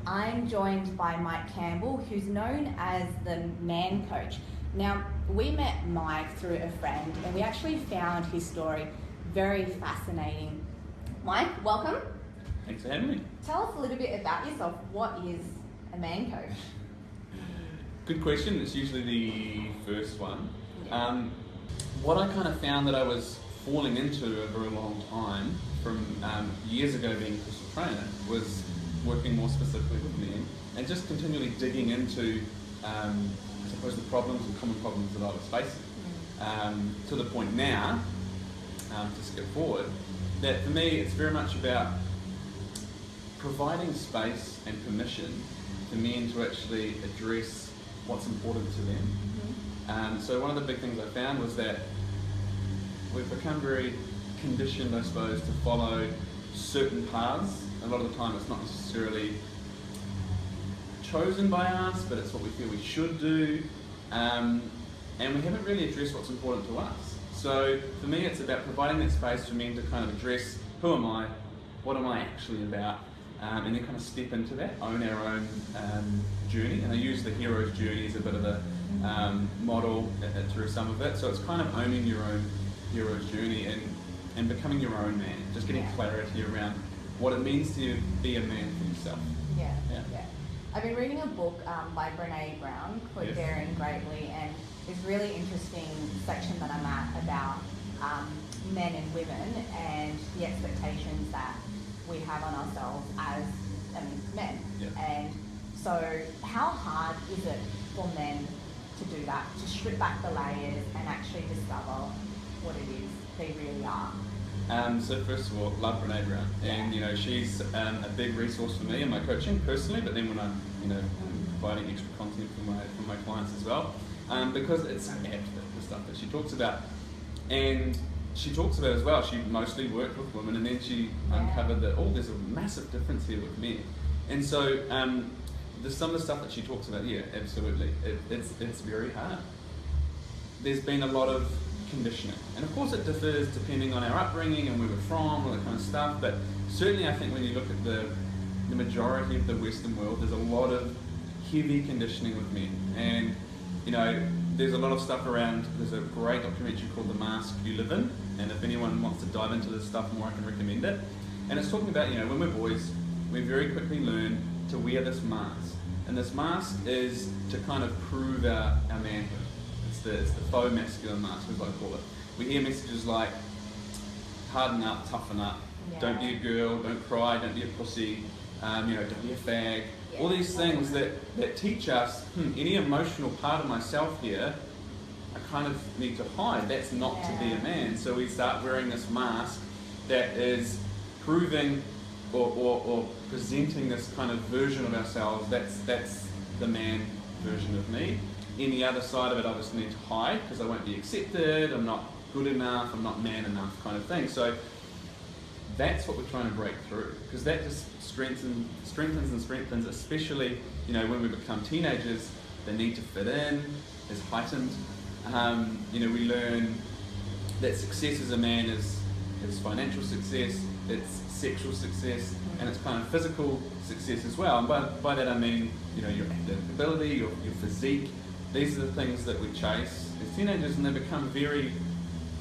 I'm joined by Mike Campbell, who's known as the man coach. Now, we met Mike through a friend and we actually found his story very fascinating. Mike, welcome. Thanks for having me. Tell us a little bit about yourself. What is a man coach? Good question. It's usually the first one. Yeah. What I kind of found that I was falling into a very long time from years ago being a personal trainer was working more specifically with men and just continually digging into I suppose the problems and common problems that I was facing to the point now, to skip forward, that for me it's very much about providing space and permission for men to actually address what's important to them. So one of the big things I found was that we've become very conditioned, I suppose, to follow certain paths. A lot of the time it's not necessarily chosen by us, but it's what we feel we should do, and we haven't really addressed what's important to us. So for me it's about providing that space for men to kind of address who am I, what am I actually about, and then kind of step into that, own our own journey. And I use the hero's journey as a bit of a model through some of it. So it's kind of owning your own hero's journey and becoming your own man, just getting clarity around what it means to be a man for yourself. Yeah. I've been reading a book by Brene Brown called Daring Greatly, and there's really interesting section that I'm at about men and women and the expectations that we have on ourselves as men. And so how hard is it for men to do that, to strip back the layers and actually discover what it is they really are? So first of all, love Brene Brown, and you know she's a big resource for me in my coaching personally, but then when I'm providing extra content for my clients as well, because it's so apt, the stuff that she talks about. And she talks about as well, she mostly worked with women, and then she uncovered that, there's a massive difference here with men. And so some of the stuff that she talks about, absolutely, it's very hard. There's been a lot of conditioning, and of course it differs depending on our upbringing and where we're from, all that kind of stuff, but certainly I think when you look at the majority of the Western world, there's a lot of heavy conditioning with men. And there's a lot of stuff around. There's a great documentary called The Mask You Live In, and if anyone wants to dive into this stuff more, I can recommend it. And it's talking about, when we're boys, we very quickly learn to wear this mask, and this mask is to kind of prove our manhood. It's the faux masculine mask, as I call it. We hear messages like, harden up, toughen up, don't be a girl, don't cry, don't be a pussy, don't be a fag. All these things that teach us, any emotional part of myself here, I kind of need to hide. That's not to be a man. So we start wearing this mask that is proving or presenting this kind of version of ourselves. That's the man version of me. Any other side of it I just need to hide because I won't be accepted, I'm not good enough, I'm not man enough, kind of thing. So that's what we're trying to break through, because that just strengthens, especially when we become teenagers. The need to fit in is heightened. We learn that success as a man is financial success, it's sexual success, and it's kind of physical success as well. And by that I mean your athletic ability, your physique. These are the things that we chase as teenagers, and they become very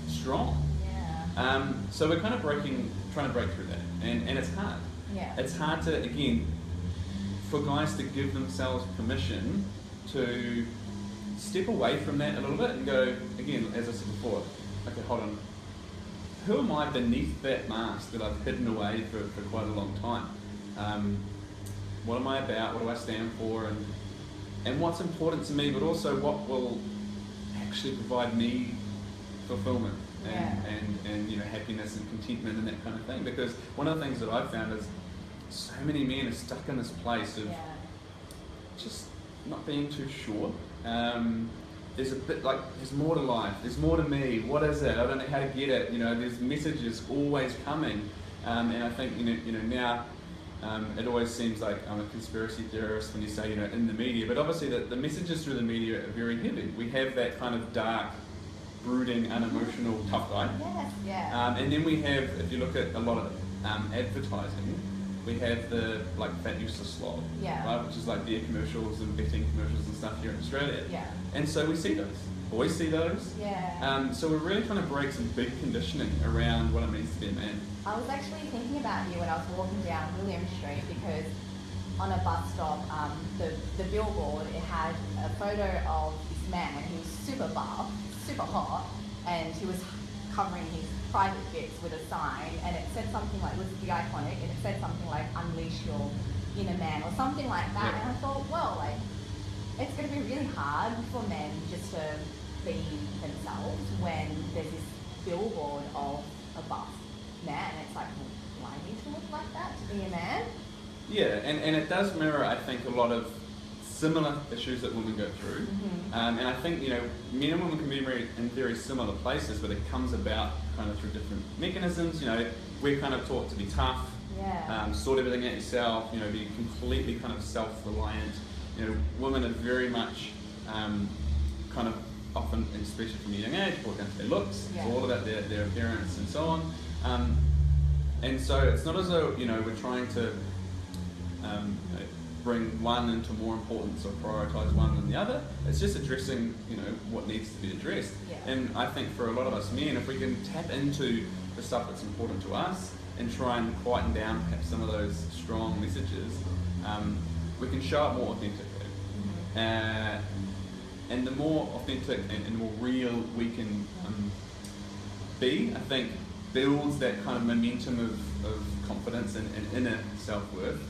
strong. So we're kind of trying to break through that, and it's hard. It's hard to, again, for guys to give themselves permission to step away from that a little bit and go, again, as I said before, okay, hold on, who am I beneath that mask that I've hidden away for quite a long time? What am I about? What do I stand for? And what's important to me, but also what will actually provide me fulfillment and happiness and contentment and that kind of thing. Because one of the things that I've found is so many men are stuck in this place of just not being too sure. There's a bit like, there's more to life, there's more to me, what is it? I don't know how to get it. There's messages always coming, and I think now it always seems like I'm a conspiracy theorist when you say in the media, but obviously the messages through the media are very heavy. We have that kind of dark, brooding, unemotional tough guy. Yes, yeah. And then we have, if you look at a lot of advertising, we have the like fat useless slog, Yeah. right, which is like beer commercials and betting commercials and stuff here in Australia. Yeah. And so we see those. Boys see those. Yeah. So we're really trying to break some big conditioning around what it means to be a man. I was actually thinking about you when I was walking down William Street because on a bus stop, the billboard, it had a photo of this man who was super buff, super hot, and he was covering his private bits with a sign, and it said something like, it was the iconic, and it said something like, unleash your inner man, or something like that. Yeah. And I thought, well, like, it's going to be really hard for men just to be themselves when there's this billboard of a buff man. It's like, well, do I need to look like that to be a man? Yeah, and it does mirror, I think, a lot of similar issues that women go through. Mm-hmm. And I think, you know, men and women can be in very similar places, but it comes about kind of through different mechanisms. You know, we're kind of taught to be tough, Yeah. sort everything out yourself, you know, be completely kind of self-reliant. You know, women are very much kind of often, especially from a young age, brought down to their looks. Yeah. It's all about their appearance and so on. And so it's not as though, you know, we're trying to bring one into more importance or prioritise one than the other. It's just addressing, you know, what needs to be addressed. Yeah. And I think for a lot of us men, if we can tap into the stuff that's important to us and try and quieten down perhaps some of those strong messages, we can show up more authentically. And the more authentic and more real we can be, I think, builds that kind of momentum of confidence and inner self-worth.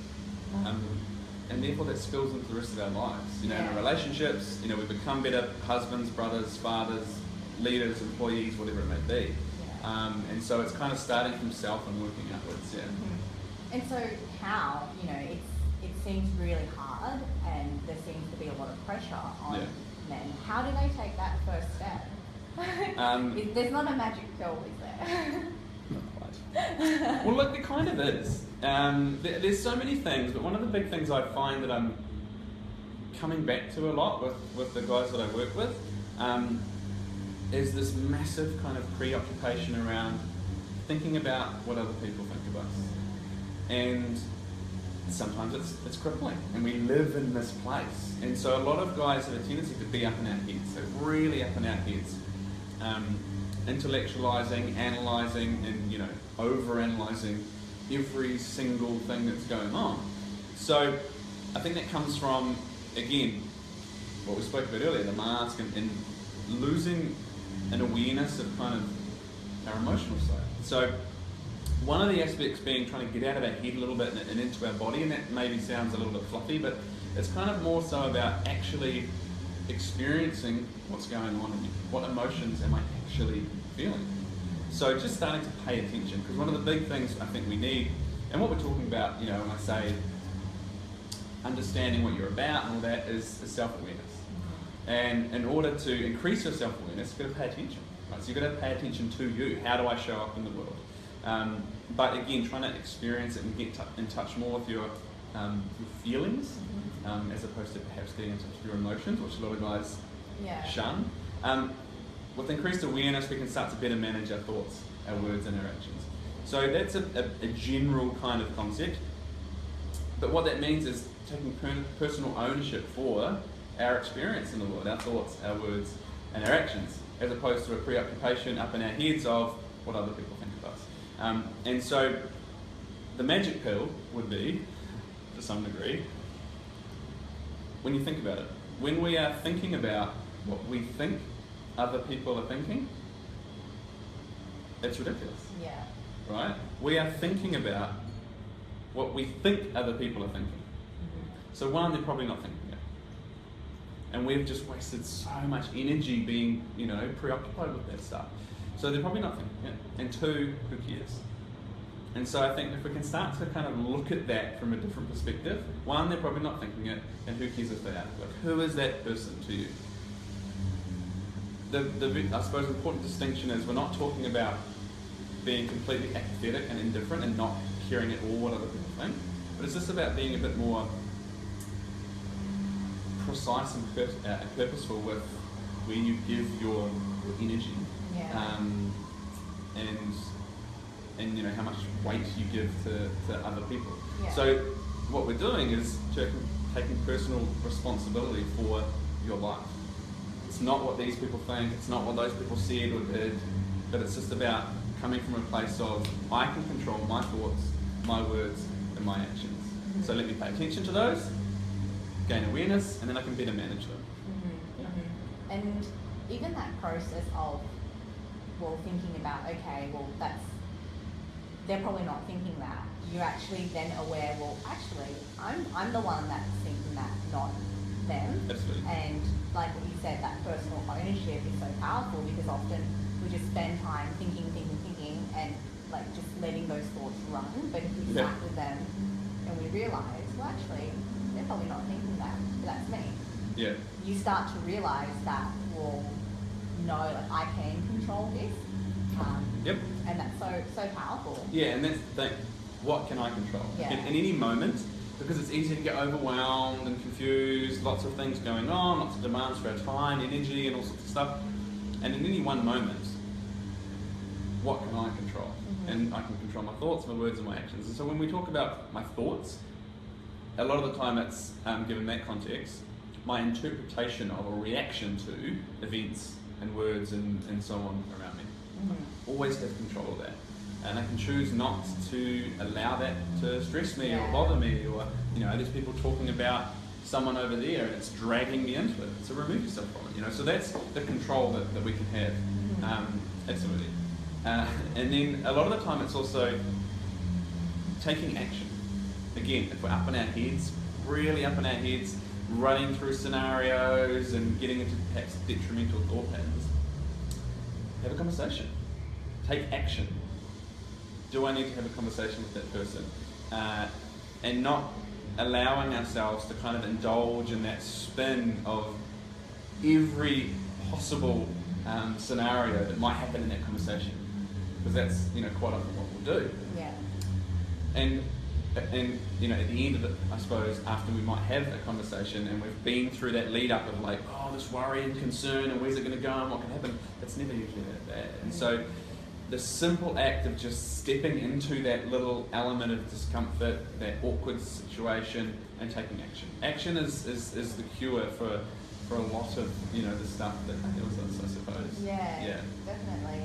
And therefore that spills into the rest of our lives. You know, in our relationships, you know, we become better husbands, brothers, fathers, leaders, employees, whatever it may be. And so it's kind of starting from self and working outwards, And so how, you know, it seems really hard and there seems to be a lot of pressure on men. How do they take that first step? There's not a magic pill, is there? Not quite. Well, look, there kind of is. There's so many things, but one of the big things I find that I'm coming back to a lot with the guys that I work with is this massive kind of preoccupation around thinking about what other people think of us. And sometimes it's crippling, and we live in this place. And so a lot of guys have a tendency to be up in our heads, so really up in our heads, intellectualizing, analyzing, and, you know, over-analyzing every single thing that's going on. So I think that comes from, again, what we spoke about earlier, the mask, and losing an awareness of kind of our emotional side. So one of the aspects being trying to get out of our head a little bit and into our body, and that maybe sounds a little bit fluffy, but it's kind of more so about actually experiencing what's going on in me. What emotions am I actually feeling? So just starting to pay attention, because one of the big things I think we need, and what we're talking about, you know, when I say understanding what you're about and all that, is self-awareness. And in order to increase your self-awareness, you've got to pay attention. Right? So you've got to pay attention to you. How do I show up in the world? But again, trying to experience it and get in touch more with your feelings, as opposed to perhaps getting in touch with your emotions, which a lot of guys shun. With increased awareness, we can start to better manage our thoughts, our words, and our actions. So that's a general kind of concept. But what that means is taking personal ownership for our experience in the world, our thoughts, our words, and our actions, as opposed to a preoccupation up in our heads of what other people think of us. And so the magic pill would be, to some degree, when you think about it, when we are thinking about what we think other people are thinking, it's ridiculous. Yeah. Right? We are thinking about what we think other people are thinking. So one, they're probably not thinking it. And we've just wasted so much energy being, you know, preoccupied with that stuff. So they're probably not thinking it. And two, who cares? And so I think if we can start to kind of look at that from a different perspective, one, they're probably not thinking it, and who cares if they are? Like, who is that person to you? The I suppose important distinction is we're not talking about being completely apathetic and indifferent and not caring at all what other people think, but it's just about being a bit more precise and purposeful with where you give your energy. Yeah. And and you know how much weight you give to other people. Yeah. So what we're doing is taking personal responsibility for your life. It's not what these people think, it's not what those people said or did, but it's just about coming from a place of I can control my thoughts, my words, and my actions. Mm-hmm. So let me pay attention to those, gain awareness, and then I can better manage them. Mm-hmm. Yeah. Mm-hmm. And even that process of, well, thinking about, okay, well, they're probably not thinking that. You're actually then aware, well, actually, I'm the one that's thinking that, not them. Absolutely. And like what you said, that personal ownership is so powerful because often we just spend time thinking, and like just letting those thoughts run. But if we sat with them and we realise, well, actually, they're probably not thinking that, but that's me. Yeah. You start to realise that, well, no, like I can control this. Yep. And that's so powerful. Yeah, and that's the thing. What can I control? Yeah. In any moment, because it's easy to get overwhelmed and confused, lots of things going on, lots of demands for our time, energy, and all sorts of stuff. And in any one moment, what can I control? Mm-hmm. And I can control my thoughts, my words, and my actions. And so when we talk about my thoughts, a lot of the time it's, given that context, my interpretation of a reaction to events and words and so on around me. Mm-hmm. Always have control of that. And I can choose not to allow that to stress me or bother me, or, you know, there's people talking about someone over there and it's dragging me into it. So remove yourself from it, you know. So that's the control that we can have. Mm-hmm. Absolutely. And then a lot of the time it's also taking action. Again, if we're up in our heads, really up in our heads, running through scenarios and getting into perhaps detrimental thought patterns, have a conversation. Take action. Do I need to have a conversation with that person? And not allowing ourselves to kind of indulge in that spin of every possible scenario that might happen in that conversation. Because that's, you know, quite often what we'll do. Yeah. And you know, at the end of it, I suppose, after we might have a conversation and we've been through that lead up of like, oh, this worry and concern and where's it going to go and what can happen, it's never usually that bad. And so the simple act of just stepping into that little element of discomfort, that awkward situation, and taking action. Action is the cure for a lot of, you know, the stuff that kills us, I suppose. Yeah, definitely.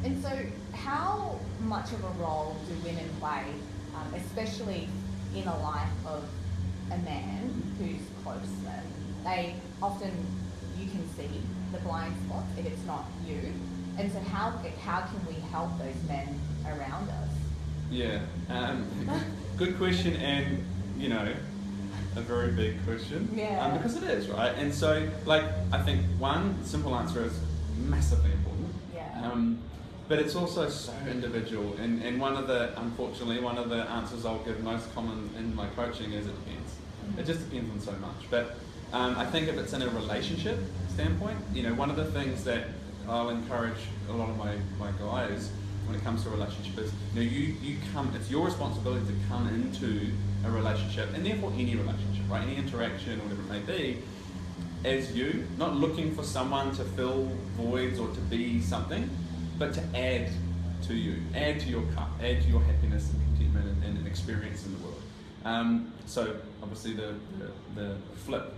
And so how much of a role do women play, especially in a life of a man who's close to them? They often, you can see the blind spots if it's not you. And so how can we help those men around us? Yeah, good question, and, you know, a very big question. Yeah. Because it is, right? And so, like, I think one simple answer is massively important. Yeah. But it's also so individual, and unfortunately, one of the answers I'll give most common in my coaching is it depends. Mm-hmm. It just depends on so much. But I think if it's in a relationship standpoint, you know, one of the things that I'll encourage a lot of my guys when it comes to a relationship is, you know, it's your responsibility to come into a relationship, and therefore any relationship, right, any interaction, whatever it may be, as you, not looking for someone to fill voids or to be something, but to add to you, add to your cup, add to your happiness and contentment and experience in the world. So obviously the flip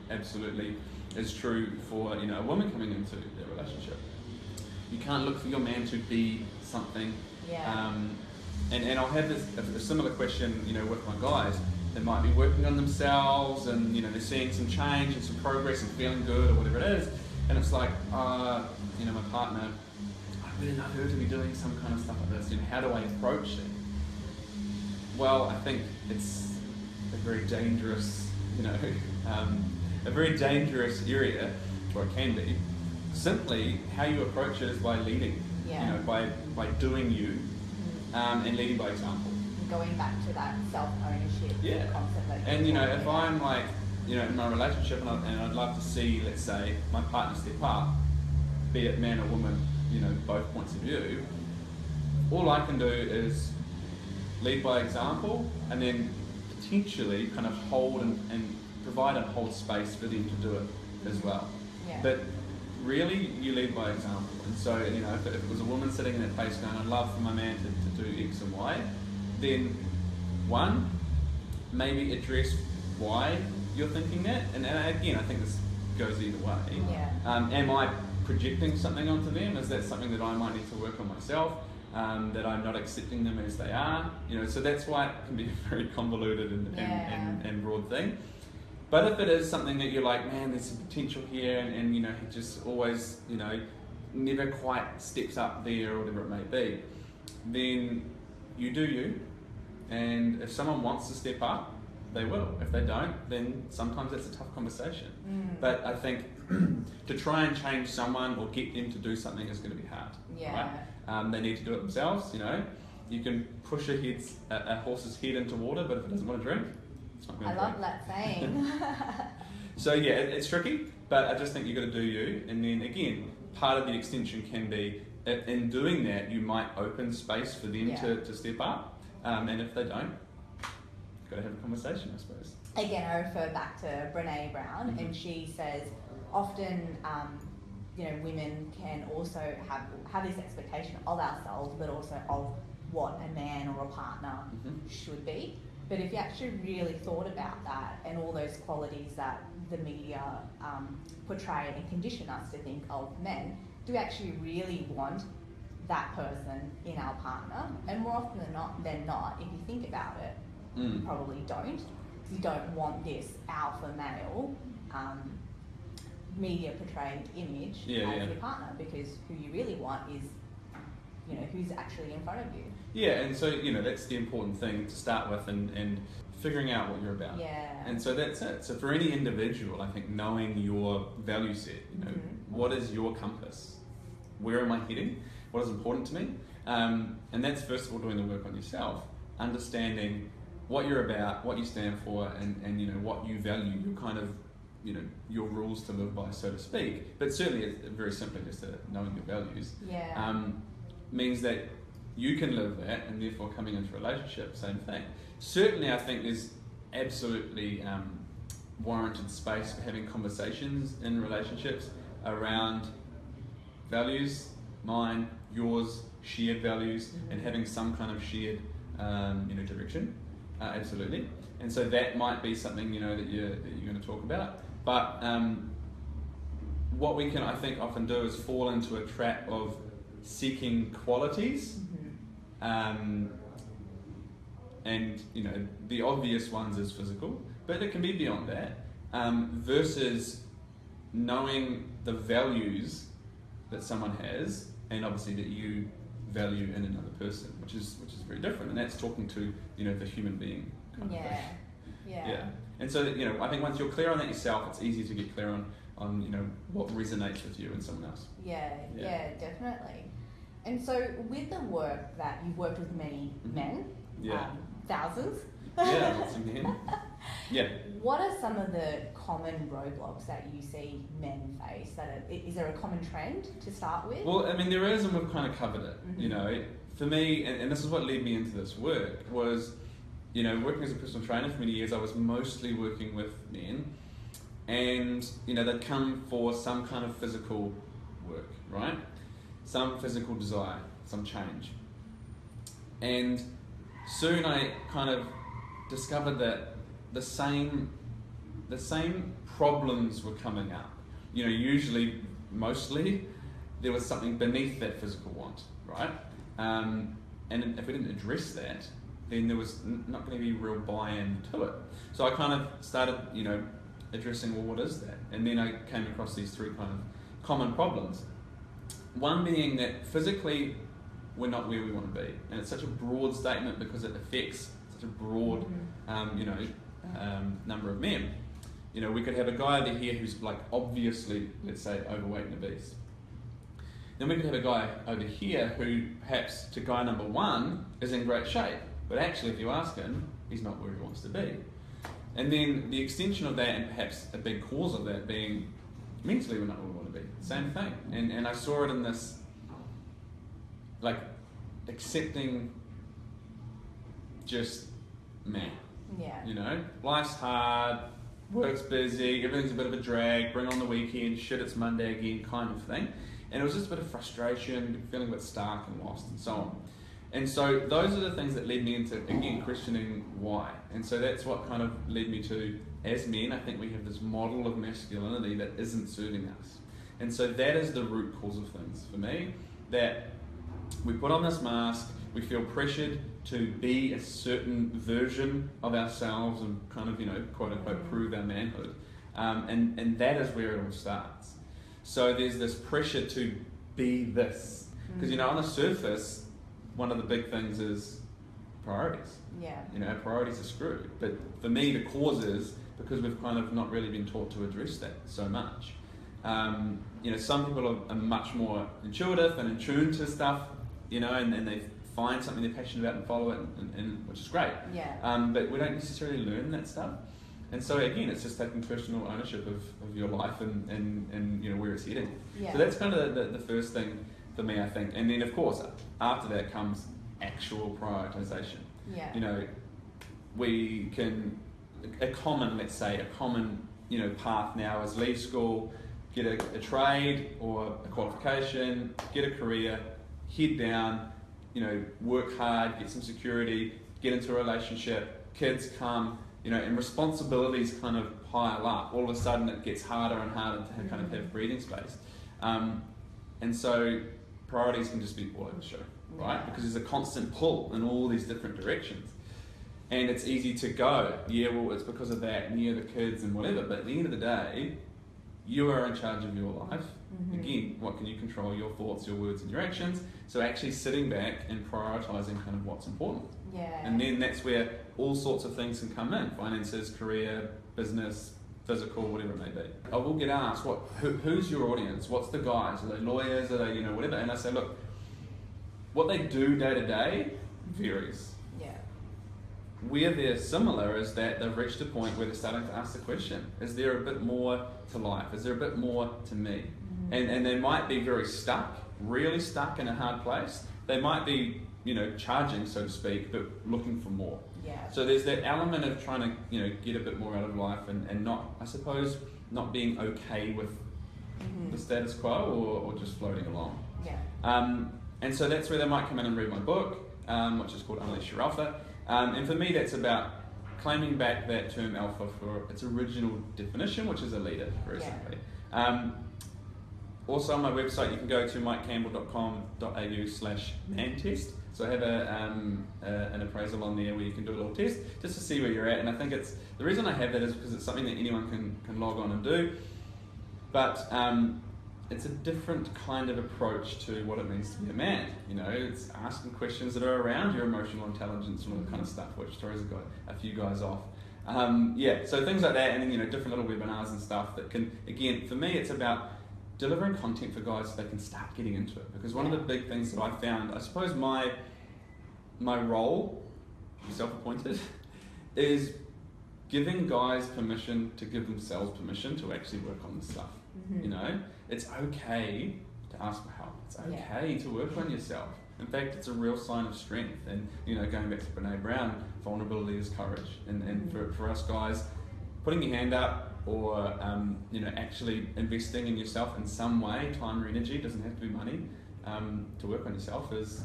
absolutely is true for, you know, a woman coming into their relationship. You can't look for your man to be something. Yeah. And I'll have a similar question, you know, with my guys. They might be working on themselves and, you know, they're seeing some change and some progress and feeling good or whatever it is. And it's like, you know, my partner, I really love her to be doing some kind of stuff like this. You know, how do I approach it? Well, I think it's a very dangerous, you know, a very dangerous area, or it can be. Simply, how you approach it is by leading, you know, by doing you, and leading by example. Going back to that self-ownership concept. That and, you know, if I'm like, you know, in my relationship and I'd love to see, let's say, my partner step up, be it man or woman, you know, both points of view, all I can do is lead by example and then potentially kind of hold and provide and hold space for them to do it as well. Yeah. But really you lead by example. And so, you know, if it was a woman sitting in that place going, I'd love for my man to do X and Y, then one, maybe address why you're thinking that. And again, I think this goes either way. Yeah. Am I projecting something onto them? Is that something that I might need to work on myself? That I'm not accepting them as they are? You know, so that's why it can be a very convoluted and broad thing. But if it is something that you're like, man, there's some potential here, and you know, he just always, you know, never quite steps up there or whatever it may be, then you do you. And if someone wants to step up, they will. If they don't, then sometimes that's a tough conversation. But I think to try and change someone or get them to do something is going to be hard. Yeah. Right? They need to do it themselves. You know, you can push a horse's head into water, but if it doesn't want to drink, it's not going to drink. I love that saying. So yeah, it's tricky, but I just think you've got to do you. And then again, part of the extension can be in doing that, you might open space for them to step up. And if they don't, you've got to have a conversation, I suppose. Again, I refer back to Brene Brown, and she says often, you know, women can also have this expectation of ourselves, but also of what a man or a partner should be. But if you actually really thought about that and all those qualities that the media portray and condition us to think of men, do we actually really want that person in our partner? And more often than not, if you think about it, you probably don't. You don't want this alpha male media portrayed image as your partner, because who you really want is, you know, who's actually in front of you. Yeah, and so, you know, that's the important thing to start with, and figuring out what you're about. Yeah. And so that's it. So for any individual, I think knowing your value set, you know, what is your compass? Where am I heading? What is important to me? And that's first of all doing the work on yourself, understanding what you're about, what you stand for, and you know, what you value, your kind of, you know, your rules to live by, so to speak. But certainly, very simply, just knowing your values means that you can live that, and therefore coming into a relationship, same thing. Certainly, I think there's absolutely warranted space for having conversations in relationships around values, mine, yours, shared values, and having some kind of shared, you know, direction. Absolutely. And so that might be something, you know, that you're going to talk about. But what we can, I think, often do is fall into a trap of seeking qualities, and you know, the obvious ones is physical, but it can be beyond that, versus knowing the values that someone has, and obviously that you value in another person, which is very different, and that's talking to, you know, the human being kind of thing. Yeah. And so that, you know, I think once you're clear on that yourself, it's easy to get clear on you know, what resonates with you and someone else. Yeah, definitely. And so with the work that you've worked with many men, thousands. Yeah, lots of men. Yeah. What are some of the common roadblocks that you see men face? Is there a common trend to start with? Well, I mean, there is, and we've kind of covered it. You know, for me, and this is what led me into this work, was, you know, working as a personal trainer for many years, I was mostly working with men, and, you know, they'd come for some kind of physical work, right? Some physical desire, some change. And soon I kind of discovered that the same problems were coming up. You know, usually, mostly, there was something beneath that physical want, right? And if we didn't address that, then there was not going to be real buy-in to it. So I kind of started, you know, addressing, well, what is that? And then I came across these three kind of common problems. One being that physically, we're not where we want to be. And it's such a broad statement because it affects such a broad, you know, number of men. You know, we could have a guy over here who's like obviously, let's say, overweight and obese. Then we could have a guy over here who perhaps to guy number one is in great shape, but actually if you ask him, he's not where he wants to be. And then the extension of that, and perhaps a big cause of that being mentally we're not where we want to be. Same thing. And I saw it in this, like, accepting just man. Yeah. You know, life's hard, work's busy, everything's a bit of a drag, bring on the weekend, shit, it's Monday again, kind of thing. And it was just a bit of frustration, feeling a bit stuck and lost and so on. And so those are the things that led me into, again, questioning why. And so that's what kind of led me to, as men, I think we have this model of masculinity that isn't serving us. And so that is the root cause of things for me, that we put on this mask, we feel pressured to be a certain version of ourselves and kind of, quote unquote, prove our manhood. And that is where it all starts. So there's this pressure to be this. Because, on the surface, one of the big things is priorities. Yeah. Our priorities are screwed. But for me, the cause is because we've kind of not really been taught to address that so much. Some people are much more intuitive and in tune to stuff, and they find something they're passionate about and follow it, and which is great. Yeah. But we don't necessarily learn that stuff. And so again, it's just taking personal ownership of your life and where it's heading. Yeah. So that's kind of the first thing for me, I think. And then of course, after that comes actual prioritization. Yeah. We can, a common path now is leave school, get a trade or a qualification, get a career, head down, work hard, get some security, get into a relationship, kids come, and responsibilities kind of pile up. All of a sudden it gets harder and harder to kind of have breathing space. And so priorities can just be all over the show, right? Because there's a constant pull in all these different directions. And it's easy to go, it's because of that, and the kids and whatever, but at the end of the day, you are in charge of your life. Again, what can you control? Your thoughts, your words, and your actions. So actually sitting back and prioritizing kind of what's important. Yeah. And then that's where all sorts of things can come in. Finances, career, business, physical, whatever it may be. I will get asked, who's your audience? What's the guys? Are they lawyers? Are they, whatever? And I say, look, what they do day to day varies. Yeah. Where they're similar is that they've reached a point where they're starting to ask the question, is there a bit more to life? Is there a bit more to me? And they might be very stuck, really stuck in a hard place. They might be, charging, so to speak, but looking for more. Yeah. So there's that element of trying to, get a bit more out of life and not, I suppose, not being okay with the status quo or just floating along. Yeah. And so that's where they might come in and read my book, which is called Unleash Your Alpha. And for me, that's about claiming back that term alpha for its original definition, which is a leader, very simply. Also on my website, you can go to mikecampbell.com.au/man-test. So I have an appraisal on there where you can do a little test just to see where you're at. And I think the reason I have that is because it's something that anyone can log on and do. But it's a different kind of approach to what it means to be a man. It's asking questions that are around your emotional intelligence and all that kind of stuff, which throws a few guys off. So things like that, and then different little webinars and stuff that can, again, for me, it's about delivering content for guys so they can start getting into it. Because one of the big things that I found, I suppose my role, self-appointed, is giving guys permission to give themselves permission to actually work on this stuff. It's okay to ask for help. It's okay to work on yourself. In fact, it's a real sign of strength. And going back to Brene Brown, vulnerability is courage. And for us guys, putting your hand up or actually investing in yourself in some way, time or energy, doesn't have to be money, to work on yourself is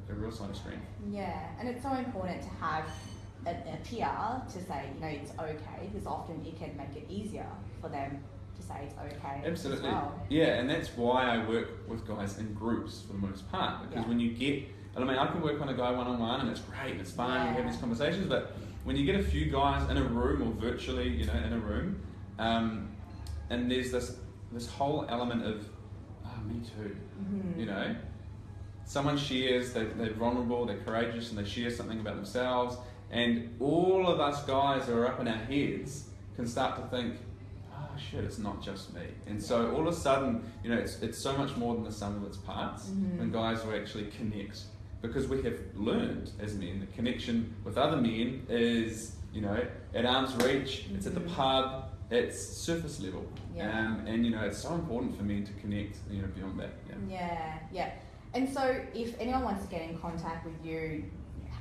a real sign of strength. Yeah, and it's so important to have a peer to say, it's okay, because often it can make it easier for them to say it's okay. Absolutely. As well. Yeah, and that's why I work with guys in groups for the most part, because when you get, I can work on a guy one-on-one and it's great, and it's fun, we have these conversations, but when you get a few guys in a room or virtually, in a room, and there's this whole element of, me too, someone shares, they're vulnerable, they're courageous, and they share something about themselves, and all of us guys who are up in our heads can start to think, shit, it's not just me. And so all of a sudden, it's so much more than the sum of its parts when guys will actually connect. Because we have learned as men that connection with other men is, at arm's reach, it's at the pub, it's surface level. And it's so important for men to connect, beyond that. Yeah. And so if anyone wants to get in contact with you,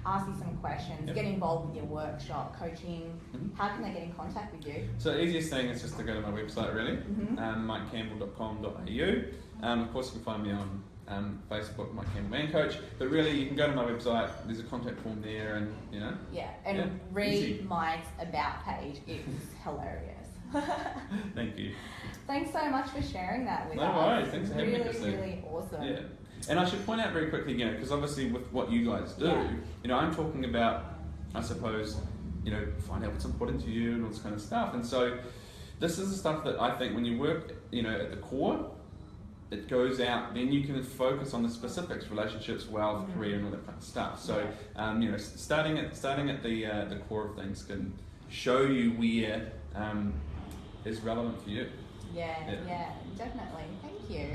ask you some questions, Yep. get involved with your workshop, coaching, how can they get in contact with you? So the easiest thing is just to go to my website, really, mikecampbell.com.au. Of course, you can find me on Facebook, Mike Campbell Man Coach. But really, you can go to my website. There's a contact form there, and Yeah, and read easy. Mike's about page. It's hilarious. Thank you. Thanks so much for sharing that with us. No worries. Thanks for having me, Really, Christine. really awesome. Yeah. And I should point out very quickly, because obviously with what you guys do, Yeah. I'm talking about, I suppose, find out what's important to you and all this kind of stuff. And so this is the stuff that I think when you work, at the core, it goes out, then you can focus on the specifics, relationships, wealth, career, and all that kind of stuff. So, starting at the core of things can show you where is relevant for you. Yeah, definitely. Thank you.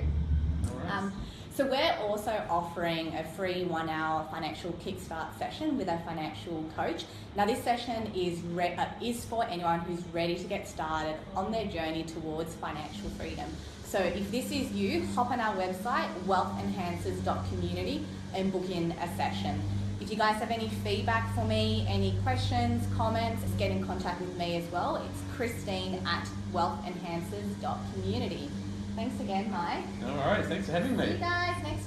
All right. So we're also offering a free 1-hour financial kickstart session with a financial coach. Now this session is for anyone who's ready to get started on their journey towards financial freedom. So if this is you, hop on our website, wealthenhancers.community, and book in a session. If you guys have any feedback for me, any questions, comments, get in contact with me as well. It's Christine@wealthenhancers.community. Thanks again, Mike. All right. Thanks for having me. See you guys next